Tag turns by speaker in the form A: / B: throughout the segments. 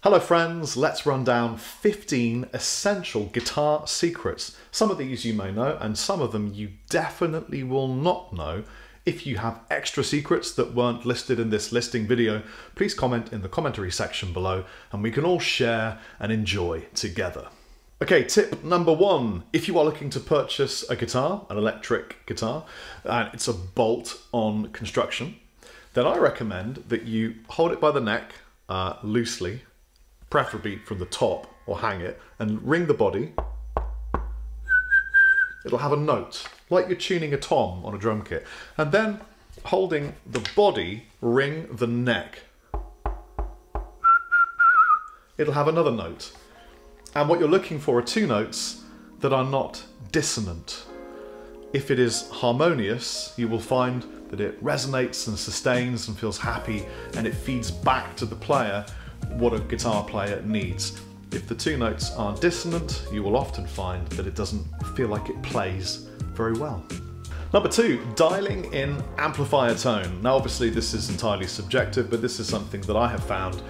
A: Hello friends, let's run down 15 essential guitar secrets. Some of these you may know and some of them you definitely will not know. If you have extra secrets that weren't listed in this listing video, please comment in the commentary section below and we can all share and enjoy together. Okay, tip number one, if you are looking to purchase a guitar, an electric guitar, and it's a bolt-on construction, then I recommend that you hold it by the neck loosely, preferably from the top, or hang it, and ring the body. It'll have a note, like you're tuning a tom on a drum kit. And then, holding the body, ring the neck. It'll have another note. And what you're looking for are two notes that are not dissonant. If it is harmonious, you will find that it resonates and sustains and feels happy, and it feeds back to the player what a guitar player needs. If the two notes are dissonant, you will often find that it doesn't feel like it plays very well. Number two, dialing in amplifier tone. Now obviously this is entirely subjective, but this is something that I have found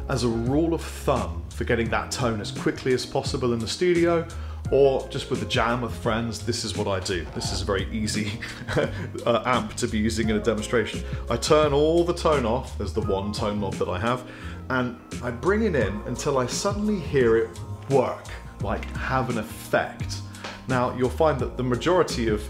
A: as a rule of thumb for getting that tone as quickly as possible in the studio, or just with a jam with friends. This is what I do. This is a very easy amp to be using in a demonstration. I turn all the tone off, there's the one tone knob that I have, and I bring it in until I suddenly hear it work, like have an effect. Now you'll find that the majority of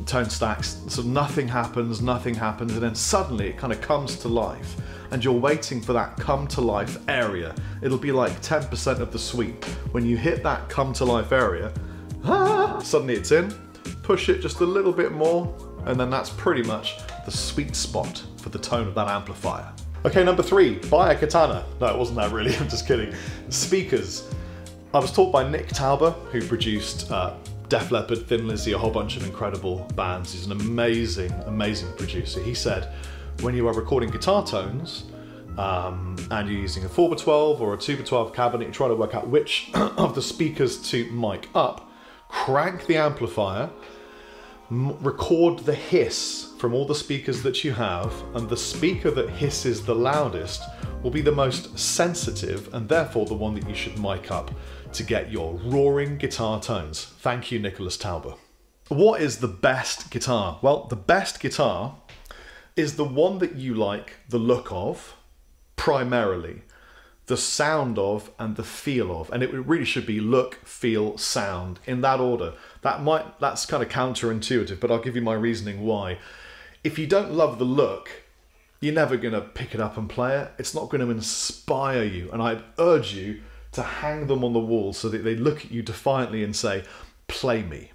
A: tone stacks, so nothing happens, and then suddenly it kind of comes to life, and you're waiting for that come to life area. It'll be like 10% of the sweep. When you hit that come to life area, suddenly it's in, push it just a little bit more, and then that's pretty much the sweet spot for the tone of that amplifier. Okay, number three, buy a katana. No, it wasn't that really, I'm just kidding. Speakers. I was taught by Nick Tauber, who produced Def Leppard, Thin Lizzy, a whole bunch of incredible bands. He's an amazing, amazing producer. He said, when you are recording guitar tones, and you're using a 4x12 or a 2x12 cabinet, you try to work out which of the speakers to mic up, crank the amplifier, record the hiss from all the speakers that you have, and the speaker that hisses the loudest will be the most sensitive and therefore the one that you should mic up to get your roaring guitar tones. Thank you, Nicholas Tauber. What is the best guitar? Well, the best guitar is the one that you like the look of, primarily, the sound of, and the feel of. And it really should be look, feel, sound, in that order. That's kind of counterintuitive, but I'll give you my reasoning why. If you don't love the look, you're never gonna pick it up and play it. It's not gonna inspire you. And I'd urge you to hang them on the wall so that they look at you defiantly and say, play me.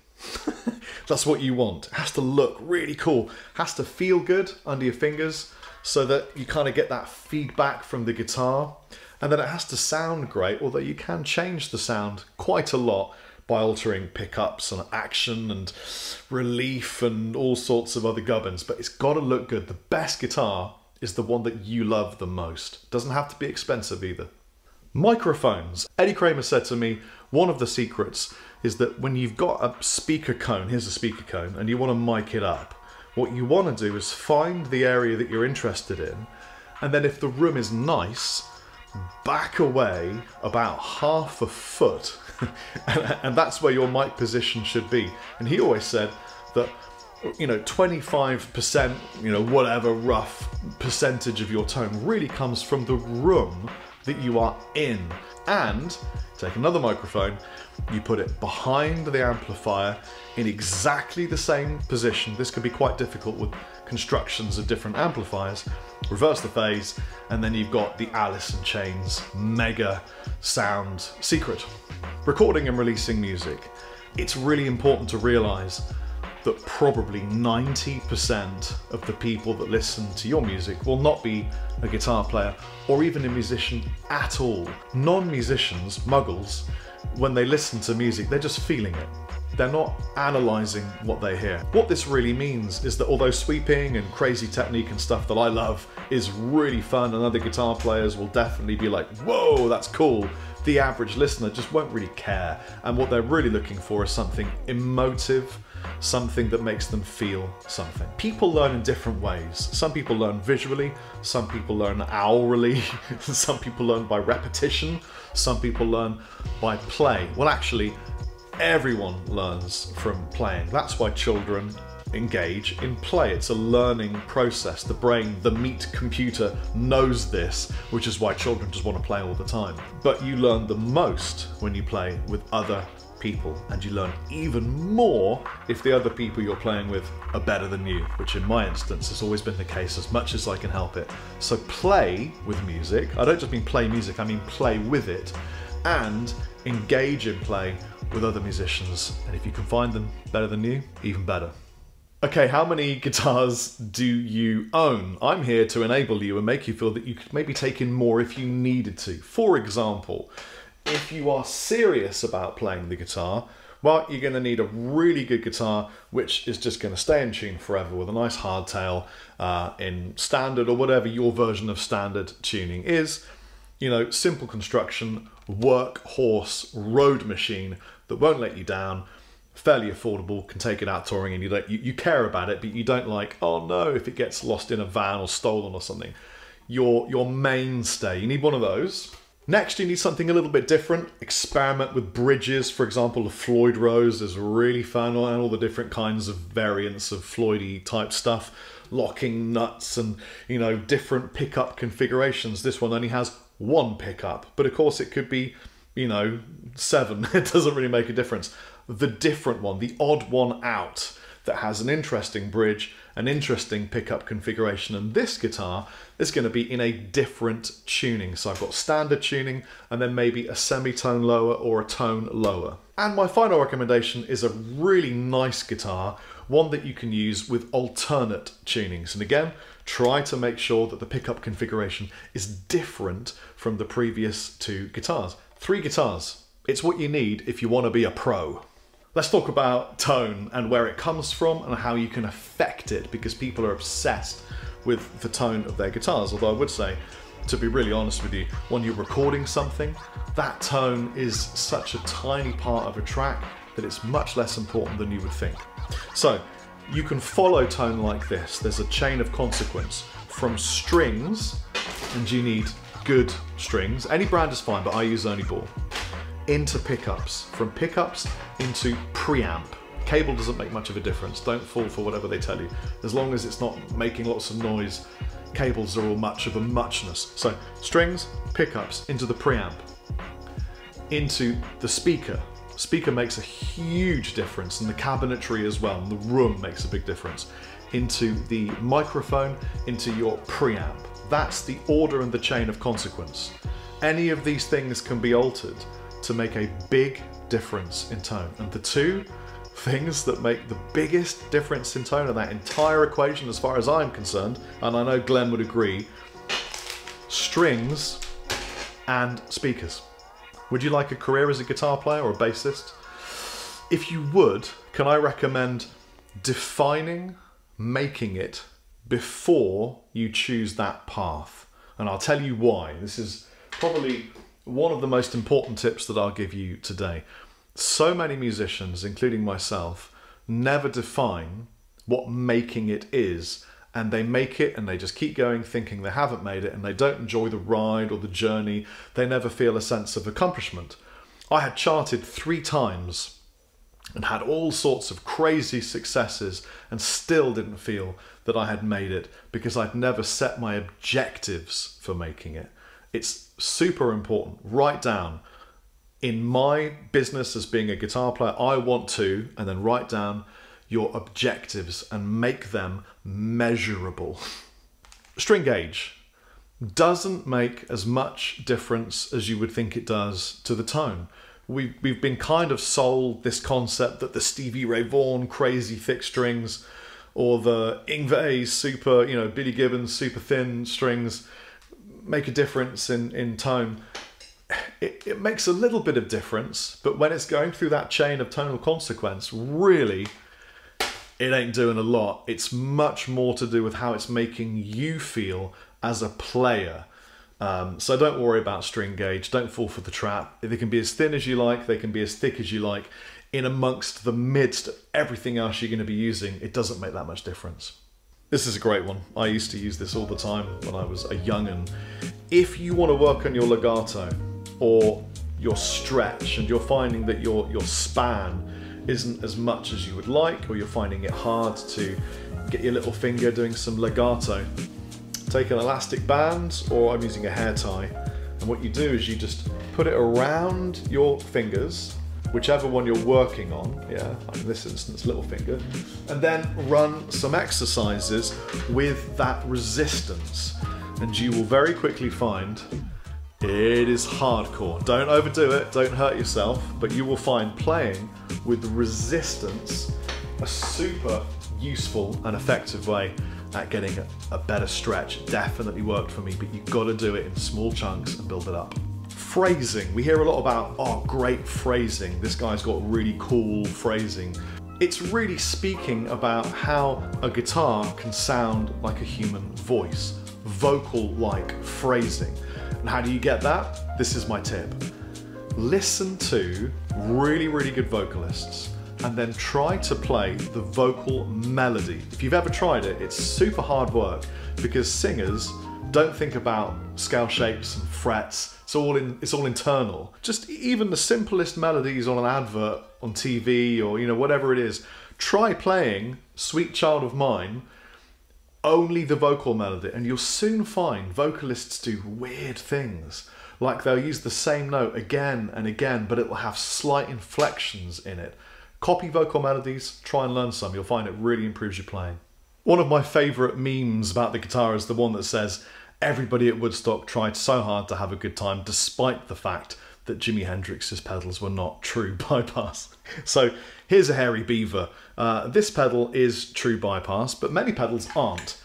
A: That's what you want. It has to look really cool. It has to feel good under your fingers so that you kind of get that feedback from the guitar. And then it has to sound great, although you can change the sound quite a lot by altering pickups and action and relief and all sorts of other gubbins. But it's got to look good. The best guitar is the one that you love the most. Doesn't have to be expensive either. Microphones. Eddie Kramer said to me, one of the secrets is that when you've got a speaker cone, here's a speaker cone, and you want to mic it up, what you want to do is find the area that you're interested in, and then if the room is nice, back away about half a foot, and that's where your mic position should be. And he always said that, 25%, whatever rough percentage of your tone really comes from the room that you are in. And take another microphone, you put it behind the amplifier in exactly the same position. This can be quite difficult with constructions of different amplifiers. Reverse the phase, and then you've got the Alice in Chains mega sound secret. Recording and releasing music. It's really important to realize that probably 90% of the people that listen to your music will not be a guitar player or even a musician at all. Non-musicians, muggles, when they listen to music, they're just feeling it. They're not analysing what they hear. What this really means is that although sweeping and crazy technique and stuff that I love is really fun and other guitar players will definitely be like, whoa, that's cool, the average listener just won't really care. And what they're really looking for is something emotive something that makes them feel something. People learn in different ways. Some people learn visually, some people learn aurally, some people learn by repetition, some people learn by play. Well, actually, everyone learns from playing. That's why children engage in play. It's a learning process. The brain, the meat computer, knows this, which is why children just want to play all the time. But you learn the most when you play with other people, and you learn even more if the other people you're playing with are better than you, which in my instance has always been the case as much as I can help it. So play with music. I don't just mean play music, I mean play with it, and engage in play with other musicians. And if you can find them better than you, even better. Okay, how many guitars do you own? I'm here to enable you and make you feel that you could maybe take in more if you needed to. For example, if you are serious about playing the guitar, well, you're going to need a really good guitar which is just going to stay in tune forever with a nice hardtail in standard or whatever your version of standard tuning is. You know, simple construction, workhorse, road machine that won't let you down. Fairly affordable, can take it out touring, and you care about it, but you don't like, oh no, if it gets lost in a van or stolen or something. Your mainstay. You need one of those. Next, you need something a little bit different. Experiment with bridges. For example, the Floyd Rose is really fun, and all the different kinds of variants of Floyd-y type stuff. Locking nuts and, you know, different pickup configurations. This one only has one pickup, but of course it could be, you know, 7. It doesn't really make a difference. The different one, the odd one out, that has an interesting bridge, an interesting pickup configuration, and this guitar is going to be in a different tuning. So I've got standard tuning and then maybe a semitone lower or a tone lower. And my final recommendation is a really nice guitar, one that you can use with alternate tunings. And again, try to make sure that the pickup configuration is different from the previous 2 guitars. 3 guitars. It's what you need if you want to be a pro. Let's talk about tone and where it comes from and how you can affect it, because people are obsessed with the tone of their guitars. Although I would say, to be really honest with you, when you're recording something, that tone is such a tiny part of a track that it's much less important than you would think. So you can follow tone like this. There's a chain of consequence from strings, and you need good strings. Any brand is fine, but I use Ernie ball. Into pickups, from pickups into preamp. Cable doesn't make much of a difference. Don't fall for whatever they tell you. As long as it's not making lots of noise, cables are all much of a muchness. So strings, pickups, into the preamp, into the speaker. Speaker makes a huge difference, and the cabinetry as well, and the room makes a big difference. Into the microphone, into your preamp. That's the order and the chain of consequence. Any of these things can be altered to make a big difference in tone. And the 2 things that make the biggest difference in tone of that entire equation, as far as I'm concerned, and I know Glenn would agree, strings and speakers. Would you like a career as a guitar player or a bassist? If you would, can I recommend defining, making it before you choose that path? And I'll tell you why. This is probably one of the most important tips that I'll give you today. So many musicians, including myself, never define what making it is, and they make it and they just keep going thinking they haven't made it, and they don't enjoy the ride or the journey. They never feel a sense of accomplishment. I had charted 3 times and had all sorts of crazy successes and still didn't feel that I had made it because I'd never set my objectives for making it. It's super important. Write down, in my business as being a guitar player, I want to, and then write down your objectives and make them measurable. String gauge doesn't make as much difference as you would think it does to the tone. We've been kind of sold this concept that the Stevie Ray Vaughan crazy thick strings, or the Yngwie super, you know, Billy Gibbons super thin strings make a difference in tone. It makes a little bit of difference, but when it's going through that chain of tonal consequence, really, it ain't doing a lot. It's much more to do with how it's making you feel as a player. So don't worry about string gauge, don't fall for the trap. They can be as thin as you like, they can be as thick as you like. In amongst the midst of everything else you're going to be using, it doesn't make that much difference. This is a great one. I used to use this all the time when I was a young'un. If you want to work on your legato or your stretch and you're finding that your span isn't as much as you would like, or you're finding it hard to get your little finger doing some legato, take an elastic band, or I'm using a hair tie, and what you do is you just put it around your fingers, whichever one you're working on, yeah, like in this instance, little finger, and then run some exercises with that resistance, and you will very quickly find it is hardcore. Don't overdo it, don't hurt yourself, but you will find playing with resistance a super useful and effective way at getting a better stretch. It definitely worked for me, but you've got to do it in small chunks and build it up. Phrasing. We hear a lot about, oh, great phrasing. This guy's got really cool phrasing. It's really speaking about how a guitar can sound like a human voice, vocal-like phrasing. And how do you get that? This is my tip. Listen to really, really good vocalists and then try to play the vocal melody. If you've ever tried it, it's super hard work because singers don't think about scale shapes and frets. It's all internal. Just even the simplest melodies on an advert on TV or whatever it is, try playing Sweet Child of Mine, only the vocal melody, and you'll soon find vocalists do weird things. Like they'll use the same note again and again, but it will have slight inflections in it. Copy vocal melodies, try and learn some. You'll find it really improves your playing. One of my favourite memes about the guitar is the one that says, everybody at Woodstock tried so hard to have a good time despite the fact that Jimi Hendrix's pedals were not true bypass. So here's a hairy beaver. This pedal is true bypass, but many pedals aren't.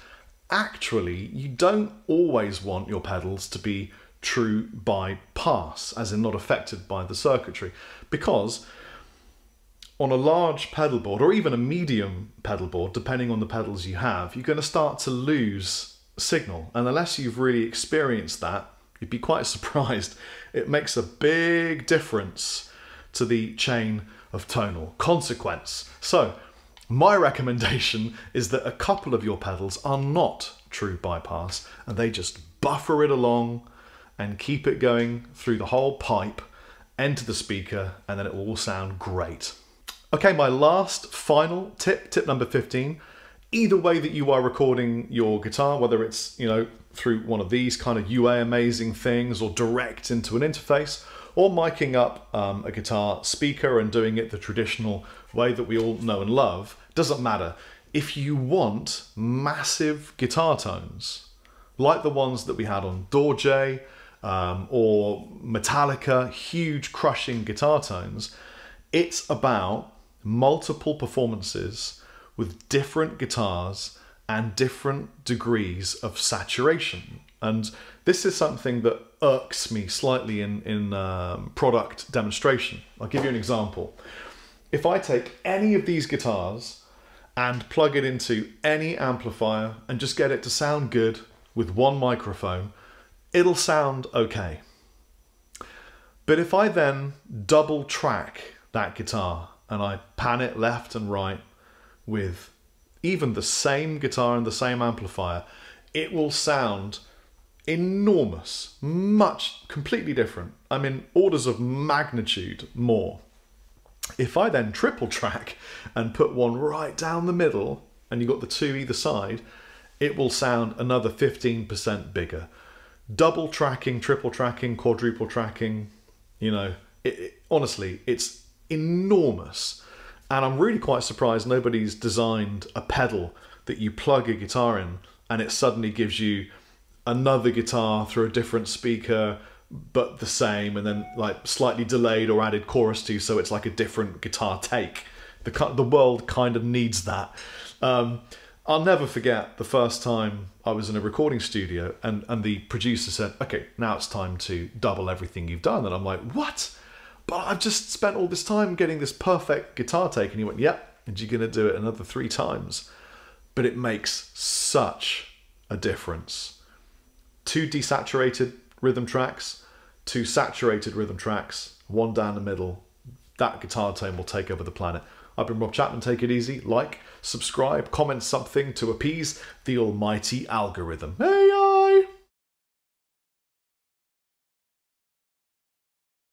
A: Actually, you don't always want your pedals to be true bypass, as in not affected by the circuitry, because on a large pedal board, or even a medium pedal board, depending on the pedals you have, you're going to start to lose signal. And unless you've really experienced that, you'd be quite surprised. It makes a big difference to the chain of tonal consequence. So my recommendation is that a couple of your pedals are not true bypass and they just buffer it along and keep it going through the whole pipe, enter the speaker, and then it will all sound great. Okay, my last final tip, tip number 15. Either way that you are recording your guitar, whether it's, through one of these kind of UA amazing things or direct into an interface, or miking up a guitar speaker and doing it the traditional way that we all know and love, doesn't matter. If you want massive guitar tones, like the ones that we had on Dorje or Metallica, huge crushing guitar tones, it's about multiple performances with different guitars and different degrees of saturation. And this is something that irks me slightly in product demonstration. I'll give you an example. If I take any of these guitars and plug it into any amplifier and just get it to sound good with one microphone, it'll sound okay. But if I then double track that guitar and I pan it left and right with even the same guitar and the same amplifier, it will sound enormous, completely different. I mean, orders of magnitude more. If I then triple track and put one right down the middle, and you've got the two either side, it will sound another 15% bigger. Double tracking, triple tracking, quadruple tracking, honestly, it's enormous. And I'm really quite surprised nobody's designed a pedal that you plug a guitar in and it suddenly gives you another guitar through a different speaker, but the same, and then like slightly delayed or added chorus to, so it's like a different guitar take. The world kind of needs that. I'll never forget the first time I was in a recording studio and the producer said, okay, now it's time to double everything you've done. And I'm like, what? But I've just spent all this time getting this perfect guitar take. And he went, yep, and you're going to do it another 3 times. But it makes such a difference. Too desaturated, rhythm tracks, 2 saturated rhythm tracks, 1 down the middle. That guitar tone will take over the planet. I've been Rob Chapman. Take it easy. Like, subscribe, comment something to appease the almighty algorithm. Hey,